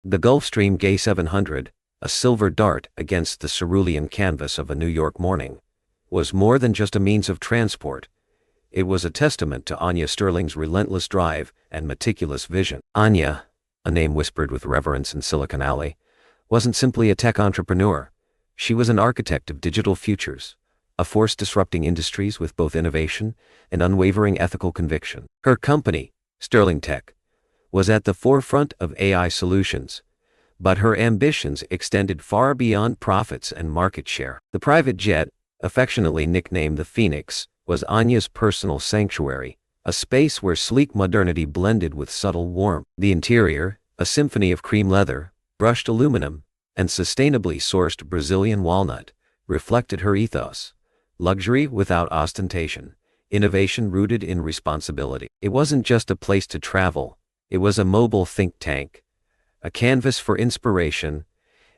The Gulfstream Gay 700, a silver dart against the cerulean canvas of a New York morning, was more than just a means of transport. It was a testament to Anya Sterling's relentless drive and meticulous vision. Anya, a name whispered with reverence in Silicon Alley, wasn't simply a tech entrepreneur. She was an architect of digital futures, a force disrupting industries with both innovation and unwavering ethical conviction. Her company, Sterling Tech, was at the forefront of AI solutions, but her ambitions extended far beyond profits and market share. The private jet, affectionately nicknamed the Phoenix, was Anya's personal sanctuary, a space where sleek modernity blended with subtle warmth. The interior, a symphony of cream leather, brushed aluminum, and sustainably sourced Brazilian walnut, reflected her ethos: luxury without ostentation, innovation rooted in responsibility. It wasn't just a place to travel, it was a mobile think tank, a canvas for inspiration,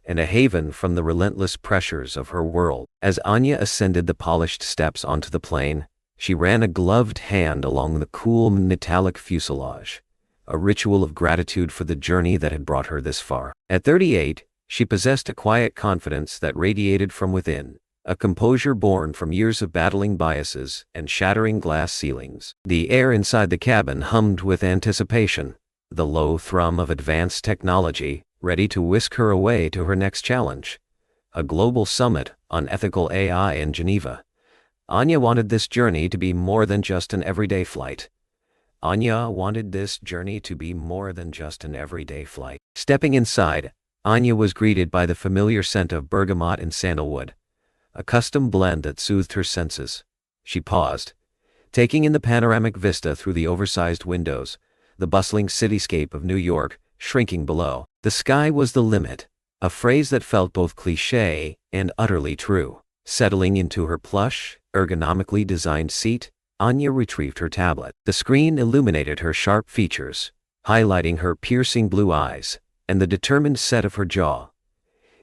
and a haven from the relentless pressures of her world. As Anya ascended the polished steps onto the plane, she ran a gloved hand along the cool metallic fuselage, a ritual of gratitude for the journey that had brought her this far. At 38, she possessed a quiet confidence that radiated from within, a composure born from years of battling biases and shattering glass ceilings. The air inside the cabin hummed with anticipation, the low thrum of advanced technology, ready to whisk her away to her next challenge, a global summit on ethical AI in Geneva. Anya wanted this journey to be more than just an everyday flight. Stepping inside, Anya was greeted by the familiar scent of bergamot and sandalwood, a custom blend that soothed her senses. She paused, taking in the panoramic vista through the oversized windows, the bustling cityscape of New York shrinking below. The sky was the limit, a phrase that felt both cliché and utterly true. Settling into her plush, ergonomically designed seat, Anya retrieved her tablet. The screen illuminated her sharp features, highlighting her piercing blue eyes and the determined set of her jaw.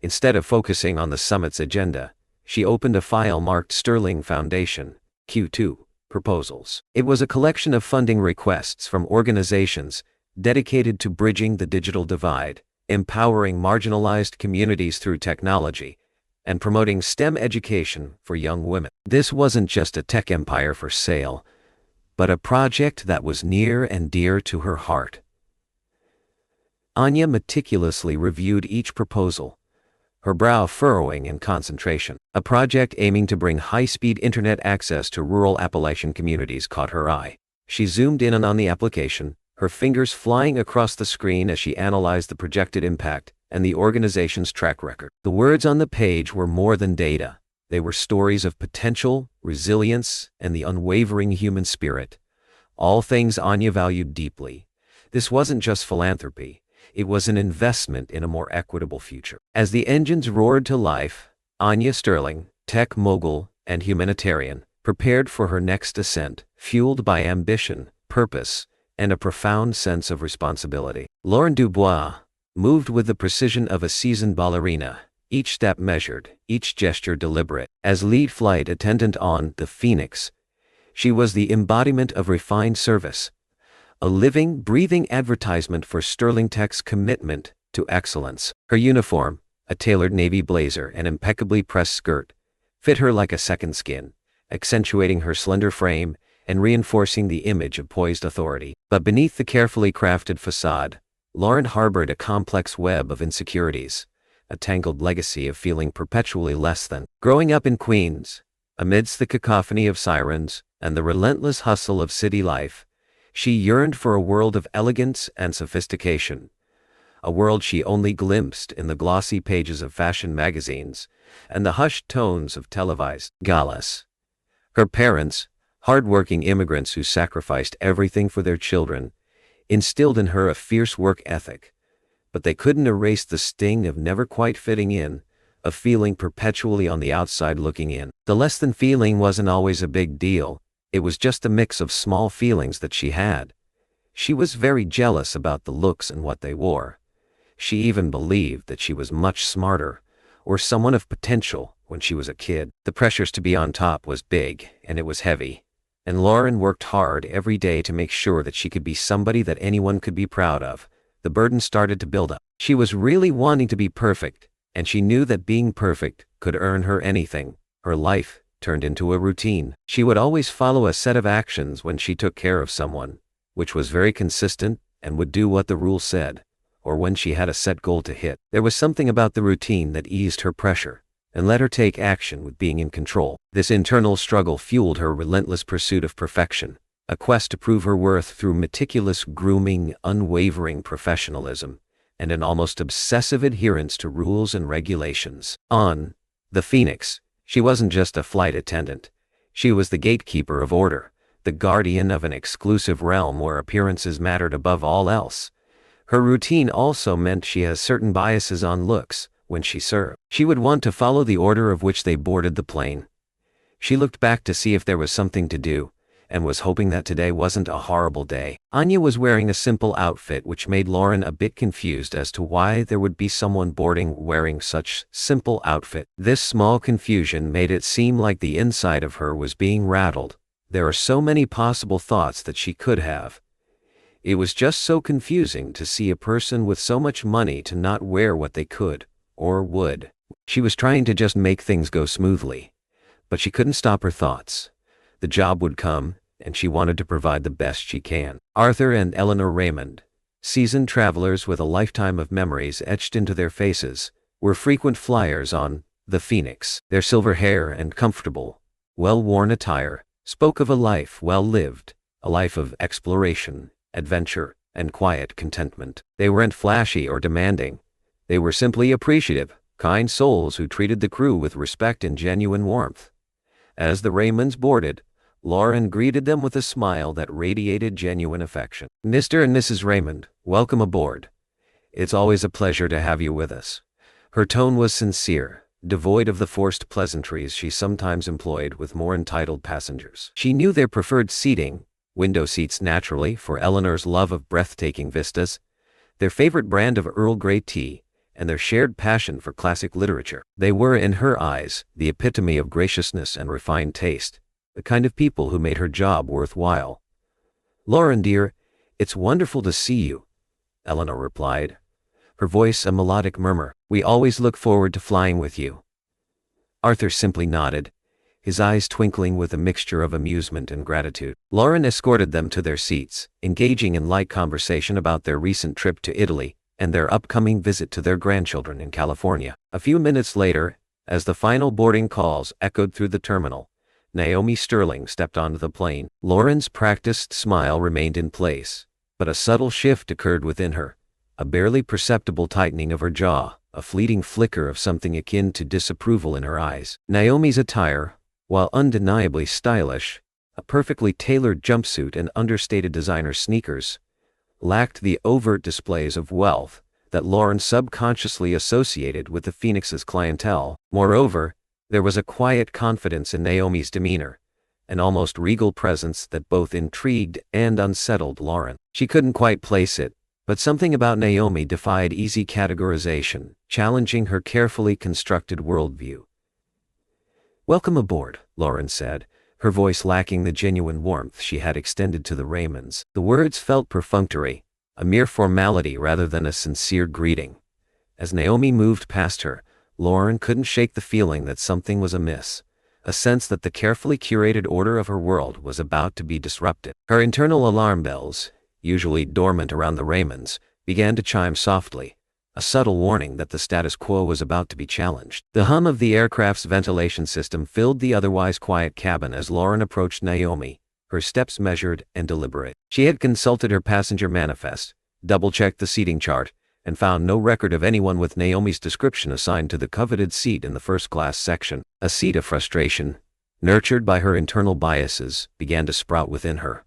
Instead of focusing on the summit's agenda, she opened a file marked Sterling Foundation, Q2, Proposals. It was a collection of funding requests from organizations dedicated to bridging the digital divide, empowering marginalized communities through technology, and promoting STEM education for young women. This wasn't just a tech empire for sale, but a project that was near and dear to her heart. Anya meticulously reviewed each proposal, her brow furrowing in concentration. A project aiming to bring high-speed internet access to rural Appalachian communities caught her eye. She zoomed in on the application, her fingers flying across the screen as she analyzed the projected impact and the organization's track record. The words on the page were more than data. They were stories of potential, resilience, and the unwavering human spirit, all things Anya valued deeply. This wasn't just philanthropy. It was an investment in a more equitable future. As the engines roared to life, Anya Sterling, tech mogul and humanitarian, prepared for her next ascent, fueled by ambition, purpose, and a profound sense of responsibility. Lauren Dubois moved with the precision of a seasoned ballerina, each step measured, each gesture deliberate. As lead flight attendant on the Phoenix, she was the embodiment of refined service, a living, breathing advertisement for Sterling Tech's commitment to excellence. Her uniform, a tailored navy blazer and impeccably pressed skirt, fit her like a second skin, accentuating her slender frame and reinforcing the image of poised authority. But beneath the carefully crafted facade, Lauren harbored a complex web of insecurities, a tangled legacy of feeling perpetually less than. Growing up in Queens, amidst the cacophony of sirens and the relentless hustle of city life, she yearned for a world of elegance and sophistication, a world she only glimpsed in the glossy pages of fashion magazines and the hushed tones of televised galas. Her parents, hard-working immigrants who sacrificed everything for their children, instilled in her a fierce work ethic, but they couldn't erase the sting of never quite fitting in, of feeling perpetually on the outside looking in. The less than feeling wasn't always a big deal. It was just a mix of small feelings that she had. She was very jealous about the looks and what they wore. She even believed that she was much smarter, or someone of potential, when she was a kid. The pressures to be on top was big, and it was heavy. And Lauren worked hard every day to make sure that she could be somebody that anyone could be proud of, the burden started to build up. She was really wanting to be perfect, and she knew that being perfect could earn her anything. Her life turned into a routine. She would always follow a set of actions when she took care of someone, which was very consistent and would do what the rule said, or when she had a set goal to hit. There was something about the routine that eased her pressure and let her take action with being in control. This internal struggle fueled her relentless pursuit of perfection, a quest to prove her worth through meticulous grooming, unwavering professionalism, and an almost obsessive adherence to rules and regulations. On the Phoenix, she wasn't just a flight attendant. She was the gatekeeper of order, the guardian of an exclusive realm where appearances mattered above all else. Her routine also meant she has certain biases on looks. When she served, she would want to follow the order of which they boarded the plane. She looked back to see if there was something to do, and was hoping that today wasn't a horrible day. Anya was wearing a simple outfit which made Lauren a bit confused as to why there would be someone boarding wearing such simple outfit. This small confusion made it seem like the inside of her was being rattled. There are so many possible thoughts that she could have. It was just so confusing to see a person with so much money to not wear what they could, or would. She was trying to just make things go smoothly, but she couldn't stop her thoughts. The job would come, and she wanted to provide the best she can. Arthur and Eleanor Raymond, seasoned travelers with a lifetime of memories etched into their faces, were frequent flyers on the Phoenix. Their silver hair and comfortable, well-worn attire spoke of a life well lived, a life of exploration, adventure, and quiet contentment. They weren't flashy or demanding. They were simply appreciative, kind souls who treated the crew with respect and genuine warmth. As the Raymonds boarded, Lauren greeted them with a smile that radiated genuine affection. "Mr. and Mrs. Raymond, welcome aboard. It's always a pleasure to have you with us." Her tone was sincere, devoid of the forced pleasantries she sometimes employed with more entitled passengers. She knew their preferred seating, window seats naturally for Eleanor's love of breathtaking vistas, their favorite brand of Earl Grey tea, and their shared passion for classic literature. They were, in her eyes, the epitome of graciousness and refined taste, the kind of people who made her job worthwhile. "Lauren dear, it's wonderful to see you," Eleanor replied, her voice a melodic murmur. "We always look forward to flying with you." Arthur simply nodded, his eyes twinkling with a mixture of amusement and gratitude. Lauren escorted them to their seats, engaging in light conversation about their recent trip to Italy and their upcoming visit to their grandchildren in California. A few minutes later, as the final boarding calls echoed through the terminal, Naomi Sterling stepped onto the plane. Lauren's practiced smile remained in place, but a subtle shift occurred within her, a barely perceptible tightening of her jaw, a fleeting flicker of something akin to disapproval in her eyes. Naomi's attire, while undeniably stylish, a perfectly tailored jumpsuit and understated designer sneakers, lacked the overt displays of wealth that Lauren subconsciously associated with the Phoenix's clientele. Moreover, there was a quiet confidence in Naomi's demeanor, an almost regal presence that both intrigued and unsettled Lauren. She couldn't quite place it, but something about Naomi defied easy categorization, challenging her carefully constructed worldview. "Welcome aboard," Lauren said, her voice lacking the genuine warmth she had extended to the Raymonds. The words felt perfunctory, a mere formality rather than a sincere greeting. As Naomi moved past her, Lauren couldn't shake the feeling that something was amiss, a sense that the carefully curated order of her world was about to be disrupted. Her internal alarm bells, usually dormant around the Raymonds, began to chime softly, a subtle warning that the status quo was about to be challenged. The hum of the aircraft's ventilation system filled the otherwise quiet cabin as Lauren approached Naomi, her steps measured and deliberate. She had consulted her passenger manifest, double-checked the seating chart, and found no record of anyone with Naomi's description assigned to the coveted seat in the first-class section. A seed of frustration, nurtured by her internal biases, began to sprout within her.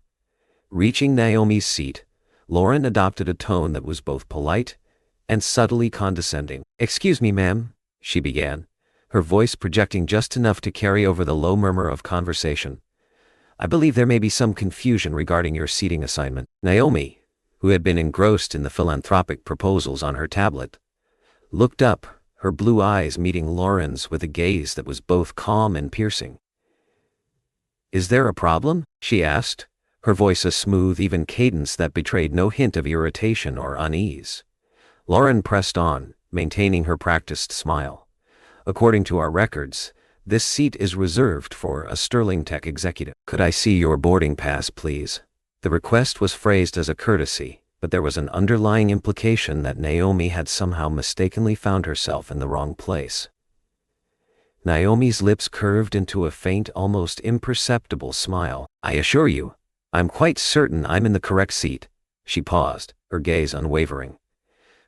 Reaching Naomi's seat, Lauren adopted a tone that was both polite and subtly condescending. "Excuse me, ma'am," she began, her voice projecting just enough to carry over the low murmur of conversation. "I believe there may be some confusion regarding your seating assignment." Naomi, who had been engrossed in the philanthropic proposals on her tablet, looked up, her blue eyes meeting Lauren's with a gaze that was both calm and piercing. "Is there a problem?" she asked, her voice a smooth, even cadence that betrayed no hint of irritation or unease. Lauren pressed on, maintaining her practiced smile. "According to our records, this seat is reserved for a Sterling Tech executive. Could I see your boarding pass, please?" The request was phrased as a courtesy, but there was an underlying implication that Naomi had somehow mistakenly found herself in the wrong place. Naomi's lips curved into a faint, almost imperceptible smile. "I assure you, I'm quite certain I'm in the correct seat." She paused, her gaze unwavering.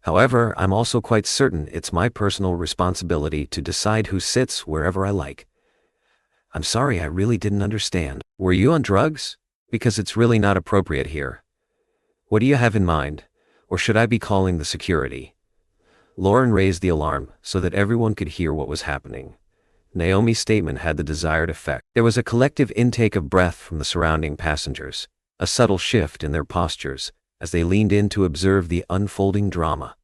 "However, I'm also quite certain it's my personal responsibility to decide who sits wherever I like." "I'm sorry, I really didn't understand. Were you on drugs? Because it's really not appropriate here. What do you have in mind? Or should I be calling the security?" Lauren raised the alarm so that everyone could hear what was happening. Naomi's statement had the desired effect. There was a collective intake of breath from the surrounding passengers, a subtle shift in their postures as they leaned in to observe the unfolding drama.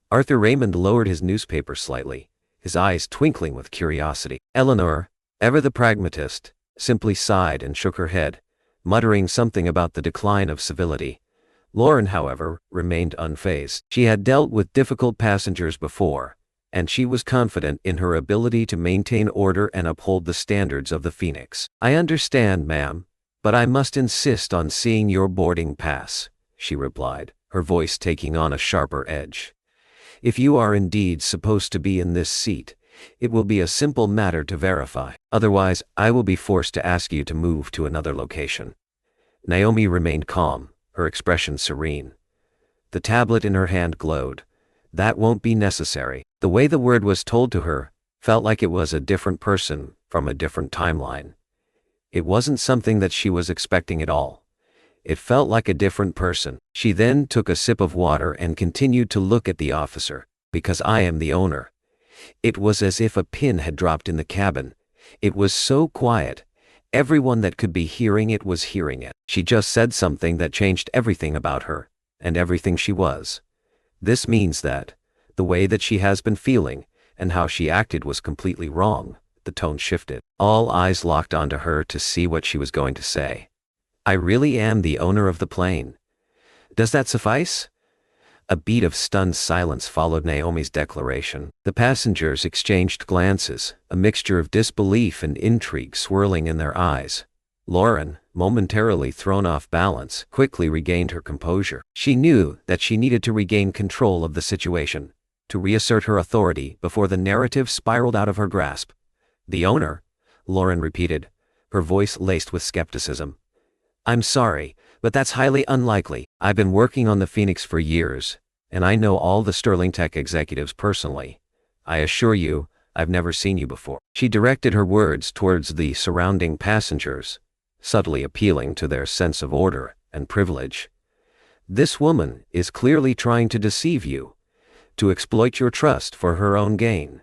Arthur Raymond lowered his newspaper slightly, his eyes twinkling with curiosity. Eleanor, ever the pragmatist, simply sighed and shook her head, muttering something about the decline of civility. Lauren, however, remained unfazed. She had dealt with difficult passengers before, and she was confident in her ability to maintain order and uphold the standards of the Phoenix. "I understand, ma'am, but I must insist on seeing your boarding pass," she replied, her voice taking on a sharper edge. "If you are indeed supposed to be in this seat, it will be a simple matter to verify. Otherwise, I will be forced to ask you to move to another location." Naomi remained calm, her expression serene. The tablet in her hand glowed. "That won't be necessary." The way the word was told to her felt like it was a different person from a different timeline. It wasn't something that she was expecting at all. It felt like a different person. She then took a sip of water and continued to look at the officer. "Because I am the owner." It was as if a pin had dropped in the cabin. It was so quiet. Everyone that could be hearing it was hearing it. She just said something that changed everything about her, and everything she was. This means that the way that she has been feeling and how she acted was completely wrong. The tone shifted. All eyes locked onto her to see what she was going to say. "I really am the owner of the plane. Does that suffice?" A beat of stunned silence followed Naomi's declaration. The passengers exchanged glances, a mixture of disbelief and intrigue swirling in their eyes. Lauren, momentarily thrown off balance, quickly regained her composure. She knew that she needed to regain control of the situation, to reassert her authority before the narrative spiraled out of her grasp. "The owner?" Lauren repeated, her voice laced with skepticism. "I'm sorry, but that's highly unlikely. I've been working on the Phoenix for years, and I know all the Sterling Tech executives personally. I assure you, I've never seen you before." She directed her words towards the surrounding passengers, subtly appealing to their sense of order and privilege. "This woman is clearly trying to deceive you, to exploit your trust for her own gain."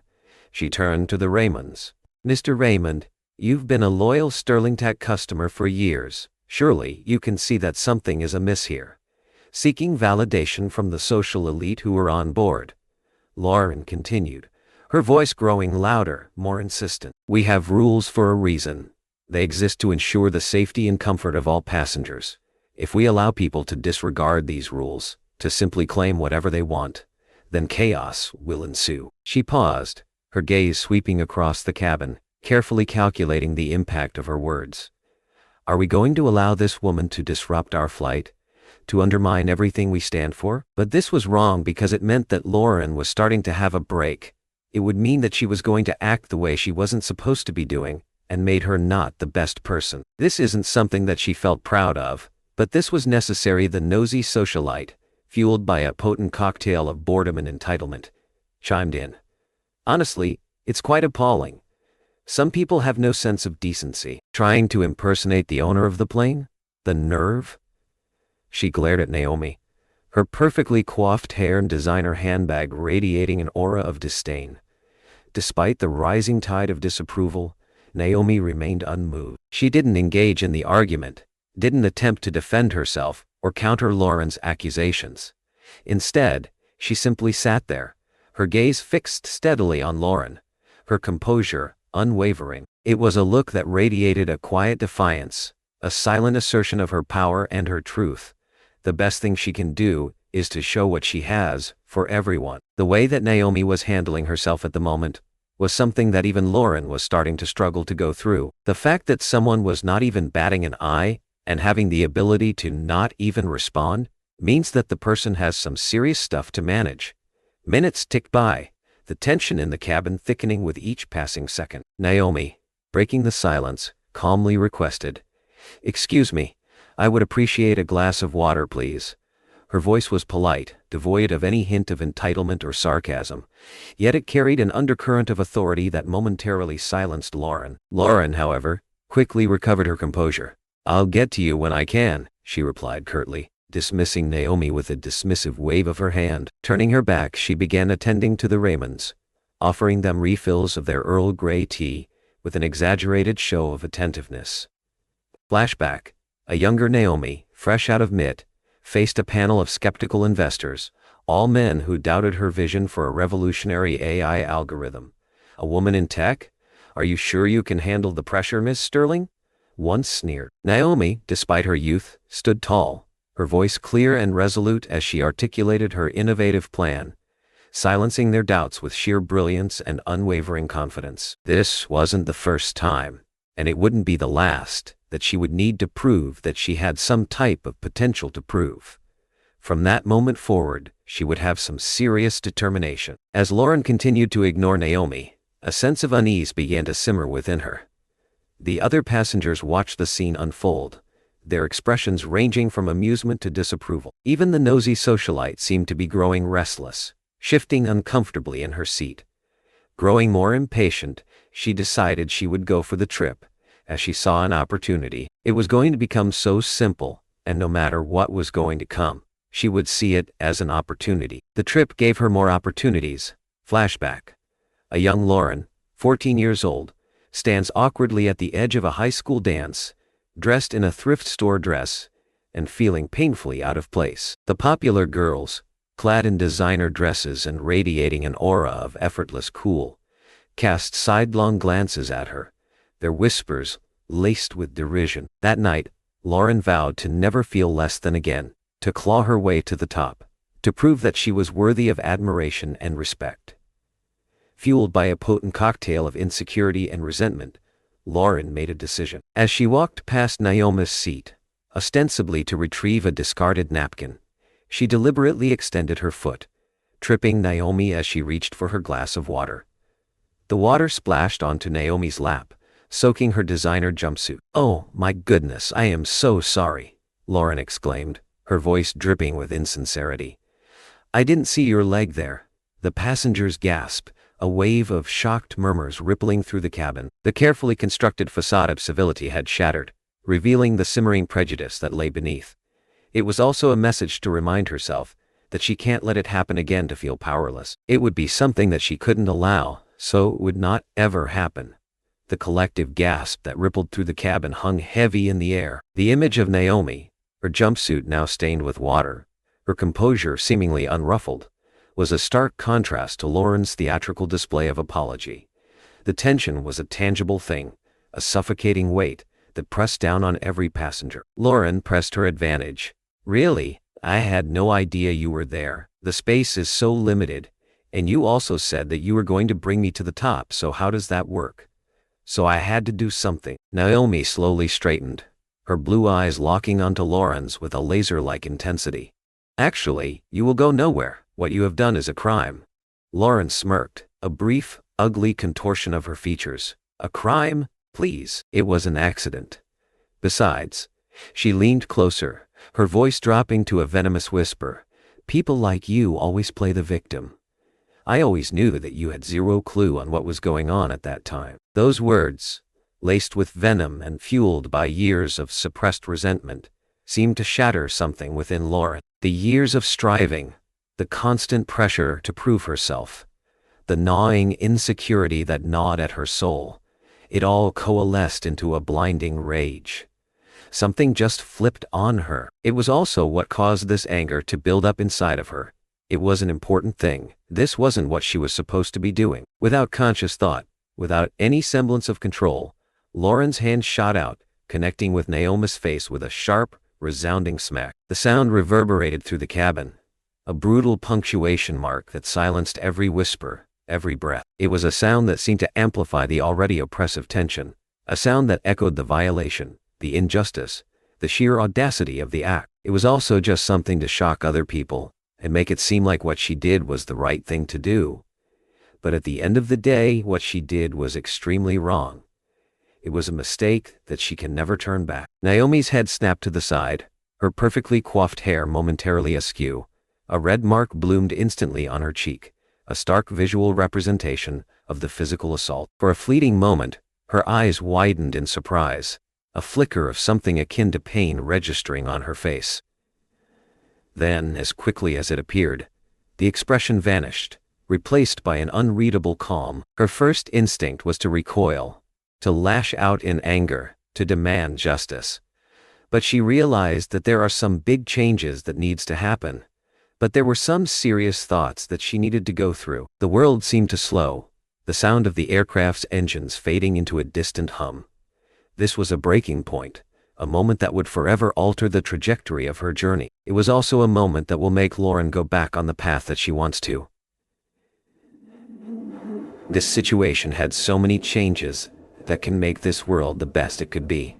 She turned to the Raymonds. "Mr. Raymond, you've been a loyal Sterling Tech customer for years. Surely you can see that something is amiss here." Seeking validation from the social elite who were on board, Lauren continued, her voice growing louder, more insistent. "We have rules for a reason. They exist to ensure the safety and comfort of all passengers. If we allow people to disregard these rules, to simply claim whatever they want, then chaos will ensue." She paused, her gaze sweeping across the cabin, carefully calculating the impact of her words. "Are we going to allow this woman to disrupt our flight? To undermine everything we stand for?" But this was wrong because it meant that Lauren was starting to have a break. It would mean that she was going to act the way she wasn't supposed to be doing, and made her not the best person. This isn't something that she felt proud of, but this was necessary. The nosy socialite, fueled by a potent cocktail of boredom and entitlement, chimed in. "Honestly, it's quite appalling. Some people have no sense of decency. Trying to impersonate the owner of the plane? The nerve?" She glared at Naomi, her perfectly coiffed hair and designer handbag radiating an aura of disdain. Despite the rising tide of disapproval, Naomi remained unmoved. She didn't engage in the argument, didn't attempt to defend herself or counter Lauren's accusations. Instead, she simply sat there, her gaze fixed steadily on Lauren, her composure unwavering. It was a look that radiated a quiet defiance, a silent assertion of her power and her truth. The best thing she can do is to show what she has for everyone. The way that Naomi was handling herself at the moment was something that even Lauren was starting to struggle to go through. The fact that someone was not even batting an eye and having the ability to not even respond means that the person has some serious stuff to manage. Minutes ticked by, the tension in the cabin thickening with each passing second. Naomi, breaking the silence, calmly requested, "Excuse me, I would appreciate a glass of water, please." Her voice was polite, devoid of any hint of entitlement or sarcasm, yet it carried an undercurrent of authority that momentarily silenced Lauren. Lauren, however, quickly recovered her composure. "I'll get to you when I can," she replied curtly, dismissing Naomi with a dismissive wave of her hand. Turning her back, she began attending to the Raymonds, offering them refills of their Earl Grey tea with an exaggerated show of attentiveness. Flashback. A younger Naomi, fresh out of MIT, faced a panel of skeptical investors, all men who doubted her vision for a revolutionary AI algorithm. "A woman in tech? Are you sure you can handle the pressure, Miss Sterling?" One sneered. Naomi, despite her youth, stood tall, her voice clear and resolute as she articulated her innovative plan, silencing their doubts with sheer brilliance and unwavering confidence. This wasn't the first time, and it wouldn't be the last, that she would need to prove that she had some type of potential to prove. From that moment forward, she would have some serious determination. As Lauren continued to ignore Naomi, a sense of unease began to simmer within her. The other passengers watched the scene unfold, their expressions ranging from amusement to disapproval. Even the nosy socialite seemed to be growing restless, shifting uncomfortably in her seat. Growing more impatient, she decided she would go for the trip, as she saw an opportunity. It was going to become so simple, and no matter what was going to come, she would see it as an opportunity. The trip gave her more opportunities. Flashback. A young Lauren, 14 years old, stands awkwardly at the edge of a high school dance, dressed in a thrift store dress, and feeling painfully out of place. The popular girls, clad in designer dresses and radiating an aura of effortless cool, cast sidelong glances at her, their whispers laced with derision. That night, Lauren vowed to never feel less than again, to claw her way to the top, to prove that she was worthy of admiration and respect. Fueled by a potent cocktail of insecurity and resentment, Lauren made a decision. As she walked past Naomi's seat, ostensibly to retrieve a discarded napkin, she deliberately extended her foot, tripping Naomi as she reached for her glass of water. The water splashed onto Naomi's lap, soaking her designer jumpsuit. "Oh, my goodness, I am so sorry," Lauren exclaimed, her voice dripping with insincerity. "I didn't see your leg there." The passengers gasped, a wave of shocked murmurs rippling through the cabin. The carefully constructed facade of civility had shattered, revealing the simmering prejudice that lay beneath. It was also a message to remind herself that she can't let it happen again to feel powerless. It would be something that she couldn't allow, so it would not ever happen. The collective gasp that rippled through the cabin hung heavy in the air. The image of Naomi, her jumpsuit now stained with water, her composure seemingly unruffled, was a stark contrast to Lauren's theatrical display of apology. The tension was a tangible thing, a suffocating weight that pressed down on every passenger. Lauren pressed her advantage. "Really? I had no idea you were there. The space is so limited, and you also said that you were going to bring me to the top, so how does that work?" "So I had to do something." Naomi slowly straightened, her blue eyes locking onto Lauren's with a laser-like intensity. "Actually, you will go nowhere. What you have done is a crime." Lauren smirked, a brief, ugly contortion of her features. "A crime? Please." "It was an accident. Besides," she leaned closer, her voice dropping to a venomous whisper, "people like you always play the victim. I always knew that you had zero clue on what was going on at that time." Those words, laced with venom and fueled by years of suppressed resentment, seemed to shatter something within Lauren. The years of striving, the constant pressure to prove herself, the gnawing insecurity that gnawed at her soul, it all coalesced into a blinding rage. Something just flipped on her. It was also what caused this anger to build up inside of her. It was an important thing. This wasn't what she was supposed to be doing. Without conscious thought, without any semblance of control, Lauren's hand shot out, connecting with Naomi's face with a sharp, resounding smack. The sound reverberated through the cabin, a brutal punctuation mark that silenced every whisper, every breath. It was a sound that seemed to amplify the already oppressive tension, a sound that echoed the violation, the injustice, the sheer audacity of the act. It was also just something to shock other people and make it seem like what she did was the right thing to do. But at the end of the day, what she did was extremely wrong. It was a mistake that she can never turn back. Naomi's head snapped to the side, her perfectly coiffed hair momentarily askew. A red mark bloomed instantly on her cheek, a stark visual representation of the physical assault. For a fleeting moment, her eyes widened in surprise, a flicker of something akin to pain registering on her face. Then, as quickly as it appeared, the expression vanished, replaced by an unreadable calm. Her first instinct was to recoil, to lash out in anger, to demand justice. But she realized that there are some big changes that needs to happen. But there were some serious thoughts that she needed to go through. The world seemed to slow, the sound of the aircraft's engines fading into a distant hum. This was a breaking point, a moment that would forever alter the trajectory of her journey. It was also a moment that will make Lauren go back on the path that she wants to. This situation had so many changes that can make this world the best it could be.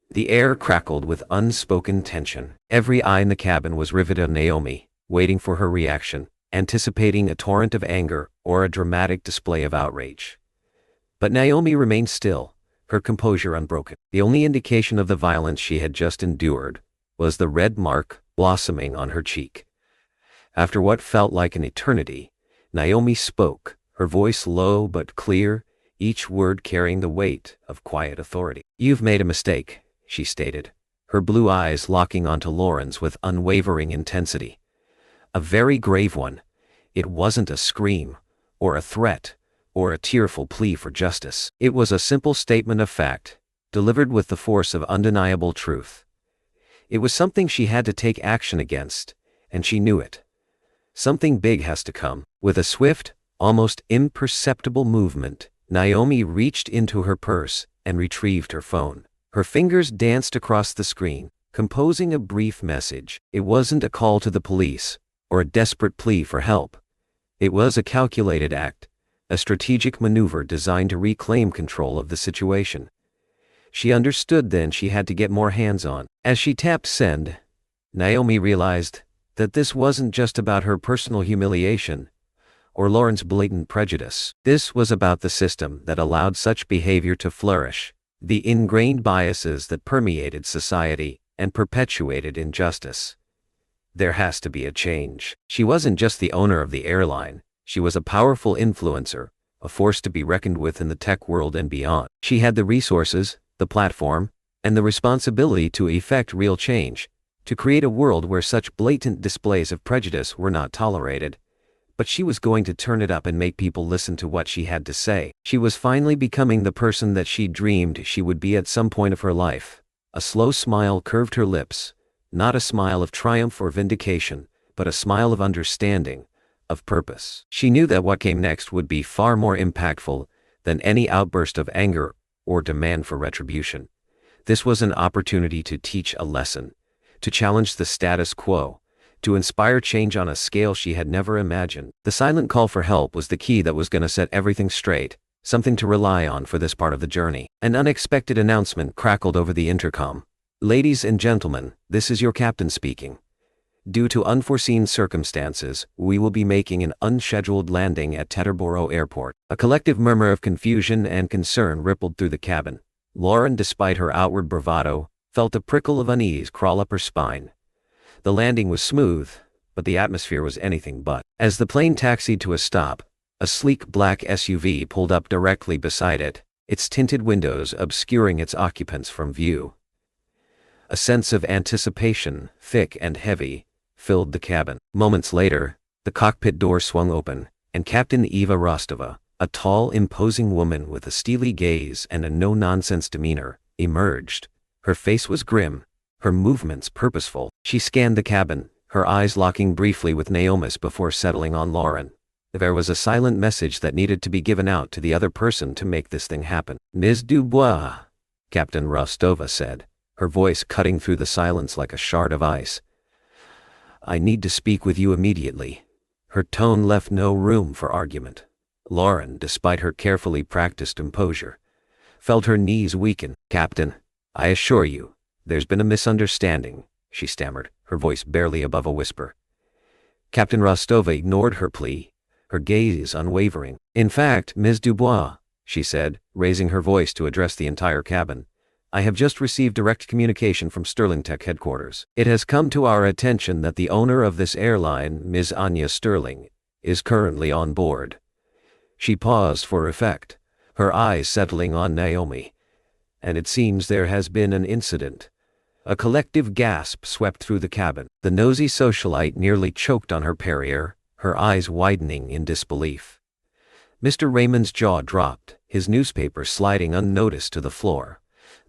The air crackled with unspoken tension. Every eye in the cabin was riveted on Naomi, waiting for her reaction, anticipating a torrent of anger or a dramatic display of outrage. But Naomi remained still, her composure unbroken. The only indication of the violence she had just endured was the red mark blossoming on her cheek. After what felt like an eternity, Naomi spoke, her voice low but clear, each word carrying the weight of quiet authority. "You've made a mistake," she stated, her blue eyes locking onto Lauren's with unwavering intensity. A very grave one. It wasn't a scream, or a threat, or a tearful plea for justice. It was a simple statement of fact, delivered with the force of undeniable truth. It was something she had to take action against, and she knew it. Something big has to come. With a swift, almost imperceptible movement, Naomi reached into her purse and retrieved her phone. Her fingers danced across the screen, composing a brief message. It wasn't a call to the police, or a desperate plea for help. It was a calculated act, a strategic maneuver designed to reclaim control of the situation. She understood then she had to get more hands-on. As she tapped send, Naomi realized that this wasn't just about her personal humiliation, or Lauren's blatant prejudice. This was about the system that allowed such behavior to flourish, the ingrained biases that permeated society and perpetuated injustice. There has to be a change. She wasn't just the owner of the airline, she was a powerful influencer, a force to be reckoned with in the tech world and beyond. She had the resources, the platform, and the responsibility to effect real change, to create a world where such blatant displays of prejudice were not tolerated. But she was going to turn it up and make people listen to what she had to say. She was finally becoming the person that she dreamed she would be at some point of her life. A slow smile curved her lips, not a smile of triumph or vindication, but a smile of understanding, of purpose. She knew that what came next would be far more impactful than any outburst of anger or demand for retribution. This was an opportunity to teach a lesson, to challenge the status quo, to inspire change on a scale she had never imagined. The silent call for help was the key that was going to set everything straight, something to rely on for this part of the journey. An unexpected announcement crackled over the intercom. "Ladies and gentlemen, this is your captain speaking. Due to unforeseen circumstances, we will be making an unscheduled landing at Teterboro Airport." A collective murmur of confusion and concern rippled through the cabin. Lauren, despite her outward bravado, felt a prickle of unease crawl up her spine. The landing was smooth, but the atmosphere was anything but. As the plane taxied to a stop, a sleek black SUV pulled up directly beside it, its tinted windows obscuring its occupants from view. A sense of anticipation, thick and heavy, filled the cabin. Moments later, the cockpit door swung open, and Captain Eva Rostova, a tall, imposing woman with a steely gaze and a no-nonsense demeanor, emerged. Her face was grim, her movements purposeful. She scanned the cabin, her eyes locking briefly with Naomi's before settling on Lauren. There was a silent message that needed to be given out to the other person to make this thing happen. "Ms. Dubois, Captain Rostova said, her voice cutting through the silence like a shard of ice. "I need to speak with you immediately." Her tone left no room for argument. Lauren, despite her carefully practiced composure, felt her knees weaken. "Captain, I assure you, there's been a misunderstanding," she stammered, her voice barely above a whisper. Captain Rostova ignored her plea, her gaze unwavering. "In fact, Ms. Dubois," she said, raising her voice to address the entire cabin, "I have just received direct communication from Sterling Tech headquarters. It has come to our attention that the owner of this airline, Ms. Anya Sterling, is currently on board." She paused for effect, her eyes settling on Naomi. "And it seems there has been an incident." A collective gasp swept through the cabin. The nosy socialite nearly choked on her Perrier, her eyes widening in disbelief. Mr. Raymond's jaw dropped, his newspaper sliding unnoticed to the floor.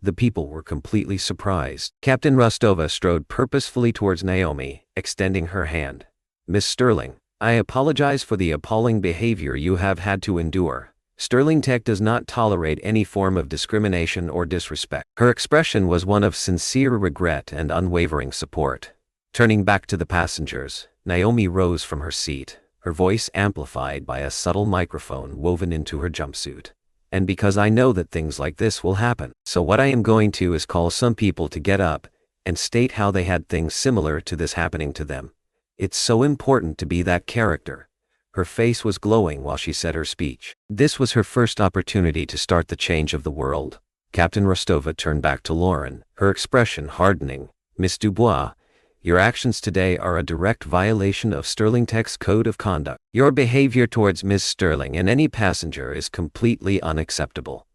The people were completely surprised. Captain Rostova strode purposefully towards Naomi, extending her hand. "Miss Sterling, I apologize for the appalling behavior you have had to endure. Sterling Tech does not tolerate any form of discrimination or disrespect." Her expression was one of sincere regret and unwavering support. Turning back to the passengers, Naomi rose from her seat, her voice amplified by a subtle microphone woven into her jumpsuit. "And because I know that things like this will happen. So what I am going to is call some people to get up and state how they had things similar to this happening to them. It's so important to be that character." Her face was glowing while she said her speech. This was her first opportunity to start the change of the world. Captain Rostova turned back to Lauren, her expression hardening. "Miss Dubois, your actions today are a direct violation of Sterling Tech's code of conduct. Your behavior towards Miss Sterling and any passenger is completely unacceptable."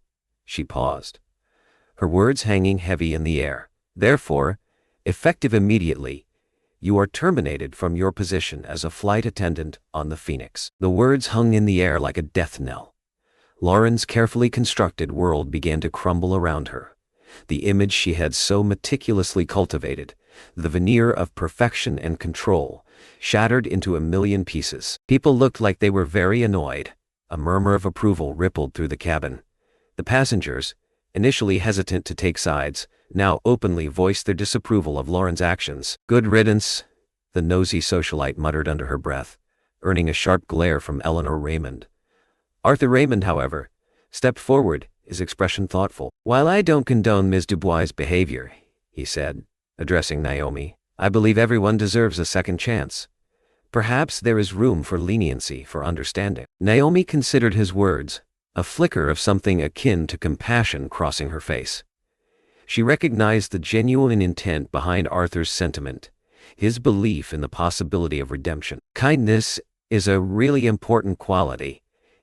She paused, her words hanging heavy in the air. "Therefore, effective immediately, you are terminated from your position as a flight attendant on the Phoenix." The words hung in the air like a death knell. Lauren's carefully constructed world began to crumble around her. The image she had so meticulously cultivated, the veneer of perfection and control, shattered into a million pieces. People looked like they were very annoyed. A murmur of approval rippled through the cabin. The passengers, initially hesitant to take sides, now openly voiced their disapproval of Lauren's actions. "Good riddance," the nosy socialite muttered under her breath, earning a sharp glare from Eleanor Raymond. Arthur Raymond, however, stepped forward, his expression thoughtful. "While I don't condone Ms. Dubois' behavior," he said, addressing Naomi, "I believe everyone deserves a second chance. Perhaps there is room for leniency, for understanding." Naomi considered his words, a flicker of something akin to compassion crossing her face. She recognized the genuine intent behind Arthur's sentiment, his belief in the possibility of redemption. "Kindness is a really important quality.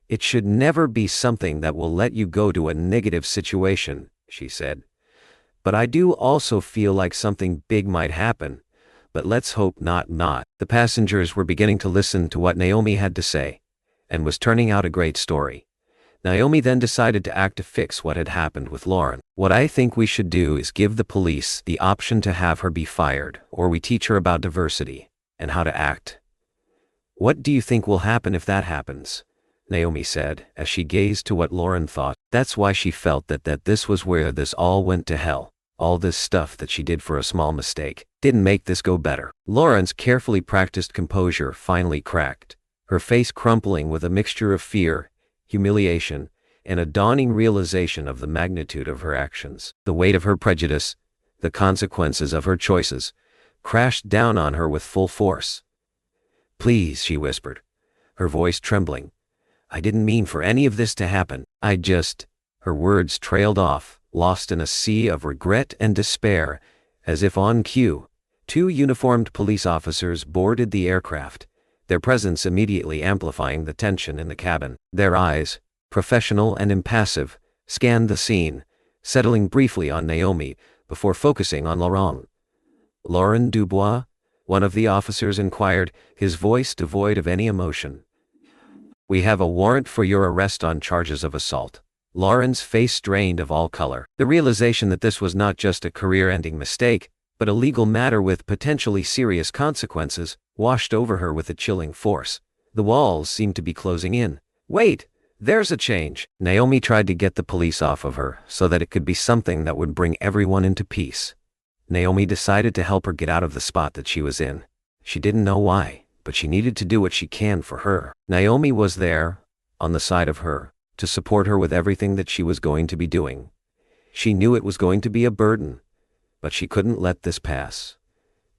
It should never be something that will let you go to a negative situation," she said. "But I do also feel like something big might happen, but let's hope not." The passengers were beginning to listen to what Naomi had to say, and was turning out a great story. Naomi then decided to act to fix what had happened with Lauren. "What I think we should do is give the police the option to have her be fired, or we teach her about diversity and how to act." "What do you think will happen if that happens?" Naomi said, as she gazed to what Lauren thought. That's why she felt that this was where this all went to hell. All this stuff that she did for a small mistake didn't make this go better. Lauren's carefully practiced composure finally cracked, her face crumpling with a mixture of fear, humiliation, and a dawning realization of the magnitude of her actions. The weight of her prejudice, the consequences of her choices, crashed down on her with full force. "Please," she whispered, her voice trembling, "I didn't mean for any of this to happen. I just—" Her words trailed off, lost in a sea of regret and despair. As if on cue, two uniformed police officers boarded the aircraft, their presence immediately amplifying the tension in the cabin. Their eyes, professional and impassive, scanned the scene, settling briefly on Naomi before focusing on Laurent. "Lauren Dubois?" one of the officers inquired, his voice devoid of any emotion. "We have a warrant for your arrest on charges of assault." Lauren's face drained of all color. The realization that this was not just a career-ending mistake, but a legal matter with potentially serious consequences, washed over her with a chilling force. The walls seemed to be closing in. "Wait!" There's a change. Naomi tried to get the police off of her so that it could be something that would bring everyone into peace. Naomi decided to help her get out of the spot that she was in. She didn't know why, but she needed to do what she can for her. Naomi was there, on the side of her, to support her with everything that she was going to be doing. She knew it was going to be a burden, but she couldn't let this pass.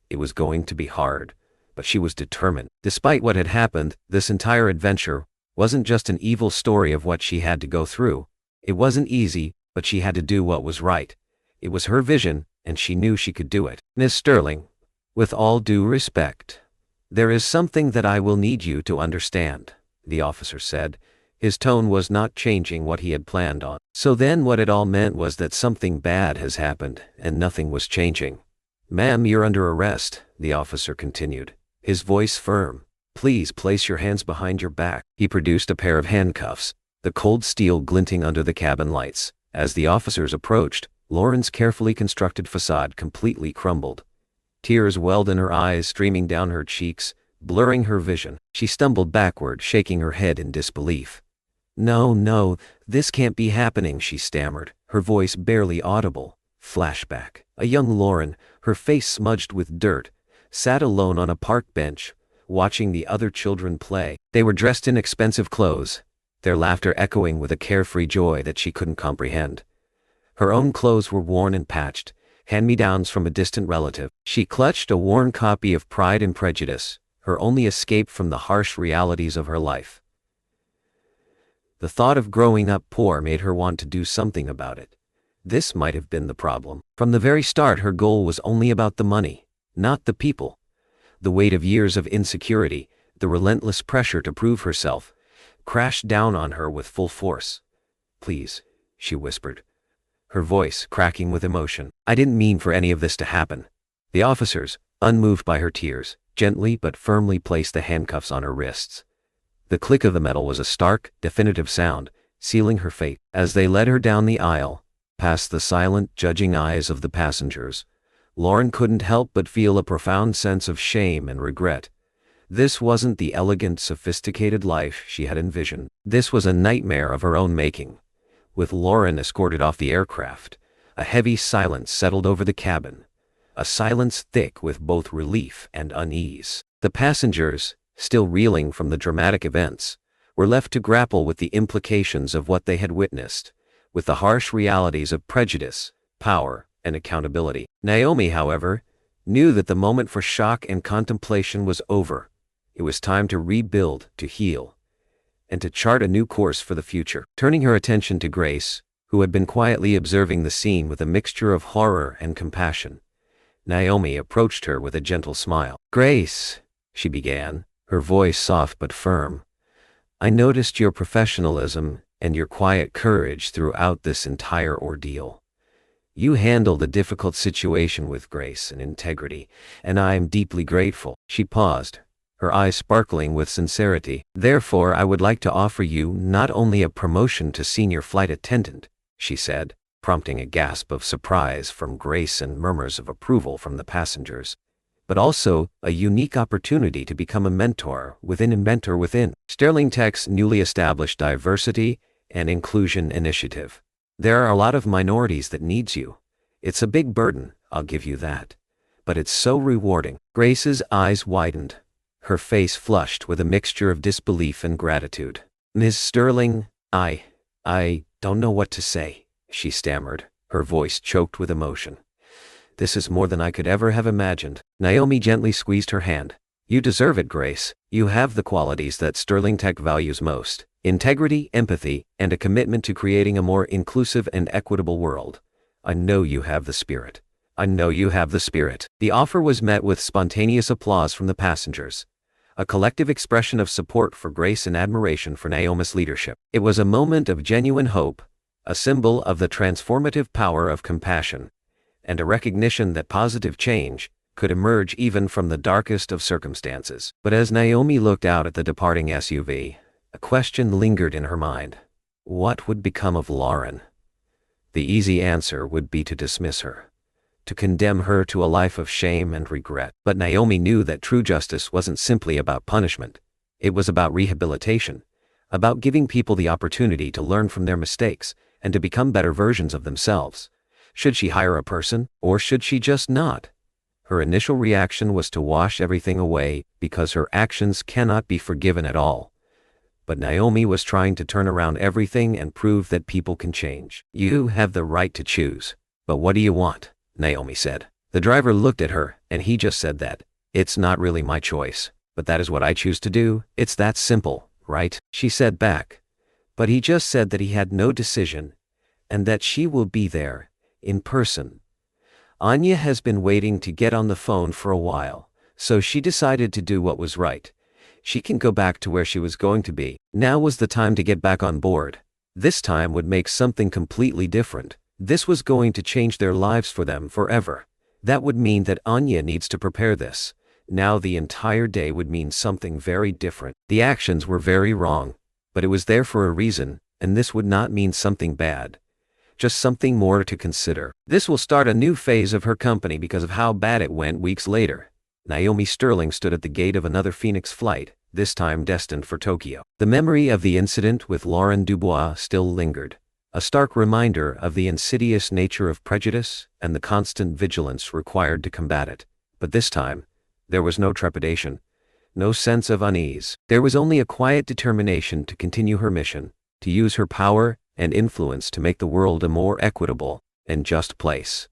It was going to be hard, but she was determined. Despite what had happened, this entire adventure wasn't just an evil story of what she had to go through. It wasn't easy, but she had to do what was right. It was her vision, and she knew she could do it. Miss Sterling, with all due respect, there is something that I will need you to understand, the officer said. His tone was not changing what he had planned on. So then what it all meant was that something bad has happened, and nothing was changing. Ma'am, you're under arrest, the officer continued, his voice firm. Please place your hands behind your back. He produced a pair of handcuffs, the cold steel glinting under the cabin lights. As the officers approached, Lauren's carefully constructed facade completely crumbled. Tears welled in her eyes, streaming down her cheeks, blurring her vision. She stumbled backward, shaking her head in disbelief. No, this can't be happening, she stammered, her voice barely audible. Flashback. A young Lauren, her face smudged with dirt, sat alone on a park bench, watching the other children play. They were dressed in expensive clothes, their laughter echoing with a carefree joy that she couldn't comprehend. Her own clothes were worn and patched, hand-me-downs from a distant relative. She clutched a worn copy of Pride and Prejudice, her only escape from the harsh realities of her life. The thought of growing up poor made her want to do something about it. This might have been the problem. From the very start, her goal was only about the money, not the people. The weight of years of insecurity, the relentless pressure to prove herself, crashed down on her with full force. Please, she whispered, her voice cracking with emotion. I didn't mean for any of this to happen. The officers, unmoved by her tears, gently but firmly placed the handcuffs on her wrists. The click of the metal was a stark, definitive sound, sealing her fate. As they led her down the aisle, past the silent, judging eyes of the passengers, Lauren couldn't help but feel a profound sense of shame and regret. This wasn't the elegant, sophisticated life she had envisioned. This was a nightmare of her own making. With Lauren escorted off the aircraft, a heavy silence settled over the cabin, a silence thick with both relief and unease. The passengers, still reeling from the dramatic events, were left to grapple with the implications of what they had witnessed, with the harsh realities of prejudice, power, and accountability. Naomi, however, knew that the moment for shock and contemplation was over. It was time to rebuild, to heal, and to chart a new course for the future. Turning her attention to Grace, who had been quietly observing the scene with a mixture of horror and compassion, Naomi approached her with a gentle smile. Grace, she began, her voice soft but firm, I noticed your professionalism and your quiet courage throughout this entire ordeal. You handled a difficult situation with grace and integrity, and I am deeply grateful. She paused, her eyes sparkling with sincerity. Therefore, I would like to offer you not only a promotion to senior flight attendant, she said, prompting a gasp of surprise from Grace and murmurs of approval from the passengers, but also a unique opportunity to become a mentor within and mentor within Sterling Tech's newly established diversity and inclusion initiative. There are a lot of minorities that needs you. It's a big burden, I'll give you that. But it's so rewarding. Grace's eyes widened, her face flushed with a mixture of disbelief and gratitude. Ms. Sterling, I don't know what to say, she stammered, her voice choked with emotion. This is more than I could ever have imagined. Naomi gently squeezed her hand. You deserve it, Grace. You have the qualities that Sterling Tech values most: integrity, empathy, and a commitment to creating a more inclusive and equitable world. I know you have the spirit. I know you have the spirit. The offer was met with spontaneous applause from the passengers, a collective expression of support for Grace and admiration for Naomi's leadership. It was a moment of genuine hope, a symbol of the transformative power of compassion, and a recognition that positive change could emerge even from the darkest of circumstances. But as Naomi looked out at the departing SUV, a question lingered in her mind. What would become of Lauren? The easy answer would be to dismiss her, to condemn her to a life of shame and regret. But Naomi knew that true justice wasn't simply about punishment. It was about rehabilitation, about giving people the opportunity to learn from their mistakes and to become better versions of themselves. Should she hire a person, or should she just not? Her initial reaction was to wash everything away because her actions cannot be forgiven at all. But Naomi was trying to turn around everything and prove that people can change. You have the right to choose. But what do you want? Naomi said. The driver looked at her, and he just said that. It's not really my choice, but that is what I choose to do. It's that simple, right? She said back. But he just said that he had no decision, and that she will be there, in person. Anya has been waiting to get on the phone for a while, so she decided to do what was right. She can go back to where she was going to be. Now was the time to get back on board. This time would make something completely different. This was going to change their lives for them forever. That would mean that Anya needs to prepare this. Now the entire day would mean something very different. The actions were very wrong, but it was there for a reason, and this would not mean something bad. Just something more to consider. This will start a new phase of her company because of how bad it went weeks later. Naomi Sterling stood at the gate of another Phoenix flight, this time destined for Tokyo. The memory of the incident with Lauren Dubois still lingered, a stark reminder of the insidious nature of prejudice and the constant vigilance required to combat it. But this time, there was no trepidation, no sense of unease. There was only a quiet determination to continue her mission, to use her power and influence to make the world a more equitable and just place.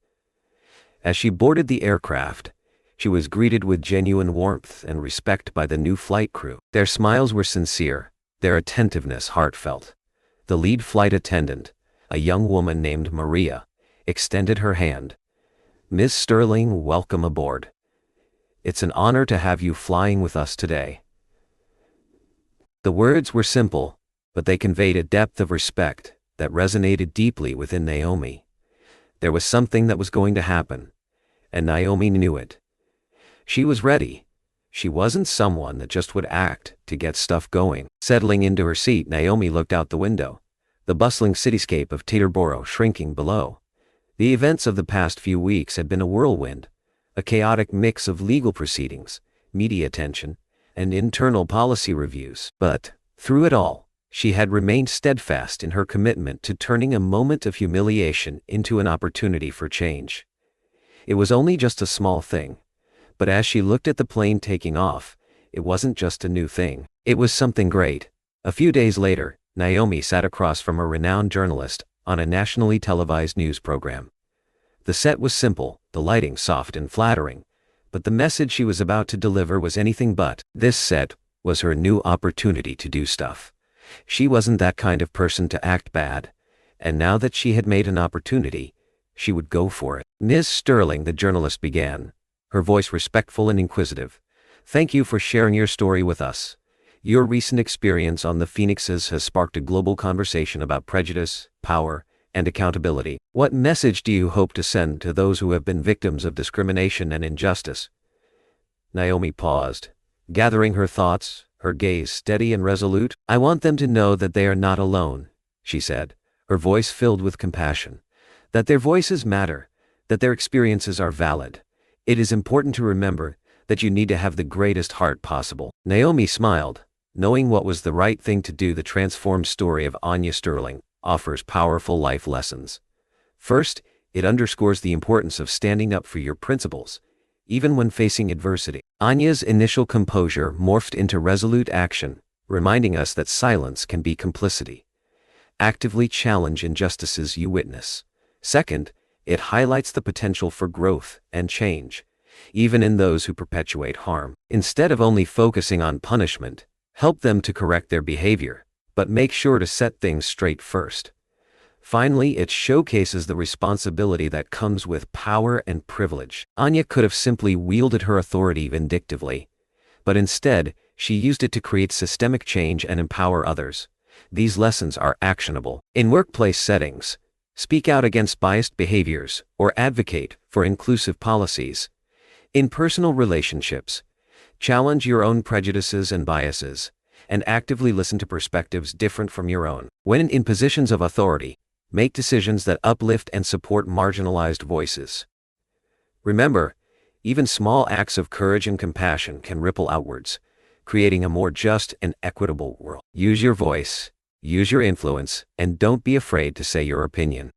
As she boarded the aircraft, she was greeted with genuine warmth and respect by the new flight crew. Their smiles were sincere, their attentiveness heartfelt. The lead flight attendant, a young woman named Maria, extended her hand. "Ms. Sterling, welcome aboard. It's an honor to have you flying with us today." The words were simple, but they conveyed a depth of respect that resonated deeply within Naomi. There was something that was going to happen, and Naomi knew it. She was ready. She wasn't someone that just would act to get stuff going. Settling into her seat, Naomi looked out the window, the bustling cityscape of Teterboro shrinking below. The events of the past few weeks had been a whirlwind, a chaotic mix of legal proceedings, media attention, and internal policy reviews. But, through it all, she had remained steadfast in her commitment to turning a moment of humiliation into an opportunity for change. It was only just a small thing, but as she looked at the plane taking off, it wasn't just a new thing. It was something great. A few days later, Naomi sat across from a renowned journalist on a nationally televised news program. The set was simple, the lighting soft and flattering, but the message she was about to deliver was anything but. This set was her new opportunity to do stuff. She wasn't that kind of person to act bad, and now that she had made an opportunity, she would go for it. "Ms. Sterling," the journalist began, her voice respectful and inquisitive, "thank you for sharing your story with us. Your recent experience on the Phoenixes has sparked a global conversation about prejudice, power, and accountability. What message do you hope to send to those who have been victims of discrimination and injustice?" Naomi paused, gathering her thoughts, her gaze steady and resolute. "I want them to know that they are not alone," she said, her voice filled with compassion. "That their voices matter, that their experiences are valid. It is important to remember that you need to have the greatest heart possible." Naomi smiled, knowing what was the right thing to do. The transformed story of Anya Sterling offers powerful life lessons. First, it underscores the importance of standing up for your principles, even when facing adversity. Anya's initial composure morphed into resolute action, reminding us that silence can be complicity. Actively challenge injustices you witness. Second, it highlights the potential for growth and change, even in those who perpetuate harm. Instead of only focusing on punishment, help them to correct their behavior, but make sure to set things straight first. Finally, it showcases the responsibility that comes with power and privilege. Anya could have simply wielded her authority vindictively, but instead, she used it to create systemic change and empower others. These lessons are actionable. In workplace settings, speak out against biased behaviors or advocate for inclusive policies. In personal relationships, challenge your own prejudices and biases, and actively listen to perspectives different from your own. When in positions of authority, make decisions that uplift and support marginalized voices. Remember, even small acts of courage and compassion can ripple outwards, creating a more just and equitable world. Use your voice, use your influence, and don't be afraid to say your opinion.